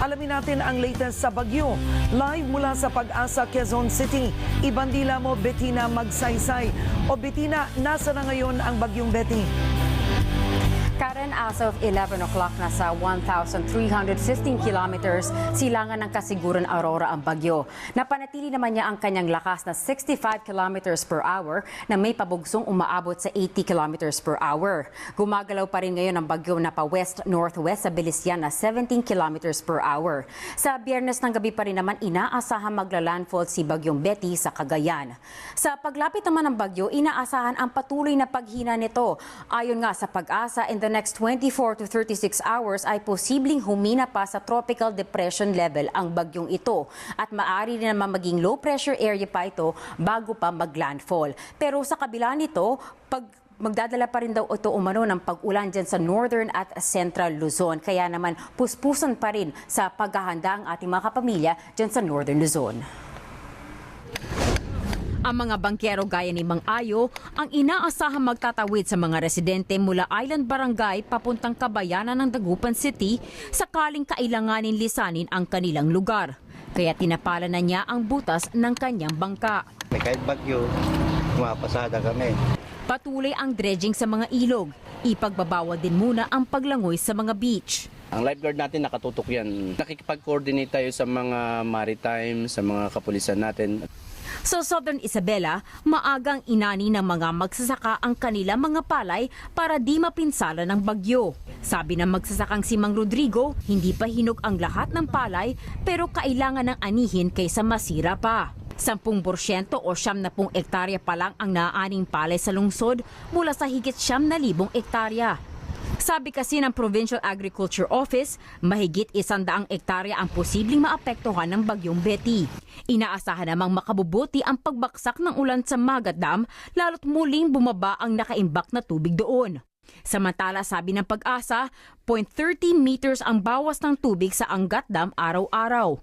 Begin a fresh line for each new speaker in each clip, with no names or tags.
Alamin natin ang latest sa bagyo. Live mula sa Pag-asa, Quezon City. Ibandila mo, Bettina Magsaysay. O Bettina, nasa na ngayon ang bagyong Betty?
Karen, as of 11 o'clock, nasa 1,315 kilometers silangan ng kasiguran Aurora ang bagyo. Napanatili naman niya ang kanyang lakas na 65 kilometers per hour na may pabugsong umaabot sa 80 kilometers per hour. Gumagalaw pa rin ngayon ang bagyo na pa-west-northwest sa bilis yan na 17 kilometers per hour. Sa Biyernes ng gabi pa rin naman inaasahan magla-landfall si bagyong Betty sa Cagayan. Sa paglapit naman ng bagyo, inaasahan ang patuloy na paghina nito. Ayon nga sa Pag-asa, in the next 24 to 36 hours ay posibleng humina pa sa tropical depression level ang bagyong ito at maaari rin naman maging low pressure area pa ito bago pa maglandfall. Pero sa kabila nito, magdadala pa rin daw ito umano ng pag-ulan dyan sa northern at central Luzon. Kaya naman puspusan pa rin sa paghahanda ang ating mga kapamilya dyan sa northern Luzon. Ang mga bangkero gaya ni Mang Ayo ang inaasahang magtatawid sa mga residente mula Island Barangay papuntang Kabayanan ng Dagupan City sakaling kailanganin lisanin ang kanilang lugar. Kaya tinapala na niya ang butas ng kanyang bangka.
Kahit bagyo, pumapasada kami.
Patuloy ang dredging sa mga ilog. Ipagbabawal din muna ang paglangoy sa mga beach.
Ang lifeguard natin nakatutok yan. Nakikipag-coordinate tayo sa mga maritime, sa mga kapulisan natin.
Sa Southern Isabela, maagang inani ng mga magsasaka ang kanilang mga palay para di mapinsala ng bagyo. Sabi ng magsasakang si Mang Rodrigo, hindi pa hinog ang lahat ng palay pero kailangan ng anihin kaysa masira pa. 10% o 70 ektarya pa lang ang naaaning palay sa lungsod mula sa higit 9,000 ektarya. Sabi kasi ng Provincial Agriculture Office, mahigit 100 ektarya ang posibleng maapektuhan ng bagyong Betty. Inaasahan namang makabubuti ang pagbaksak ng ulan sa Magat Dam lalo't muling bumaba ang nakaimbak na tubig doon. Samantala, sabi ng Pag-asa, 0.30 meters ang bawas ng tubig sa Angat Dam araw-araw.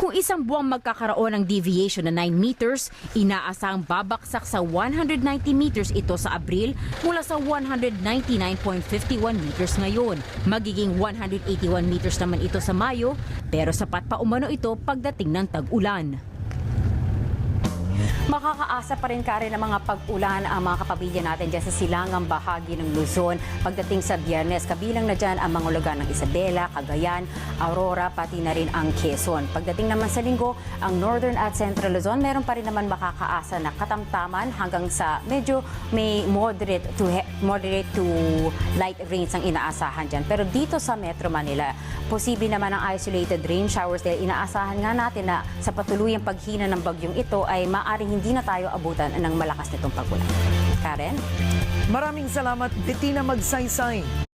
Kung isang buwang magkakaroon ng deviation na 9 meters, inaasahang babaksak sa 190 meters ito sa Abril mula sa 199.51 meters ngayon. Magiging 181 meters naman ito sa Mayo, pero sapat pa umano ito pagdating ng tag-ulan. Makakaasa pa rin Karen ng mga pag-ulan ang mga kapamilya natin dyan sa silangang bahagi ng Luzon. Pagdating sa Biyernes, kabilang na dyan ang mga lugar ng Isabela, Cagayan, Aurora, pati na rin ang Quezon. Pagdating naman sa Linggo, ang Northern at Central Luzon, meron pa rin naman makakaasa na katamtaman hanggang sa medyo may moderate to light rains ang inaasahan dyan. Pero dito sa Metro Manila, posible naman ang isolated rain showers dahil inaasahan nga natin na sa patuluyang paghina ng bagyong ito ay maaaring hindi na tayo abutan ng malakas nitong pag-ulan. Karen?
Maraming salamat, Bettina Magsaysay.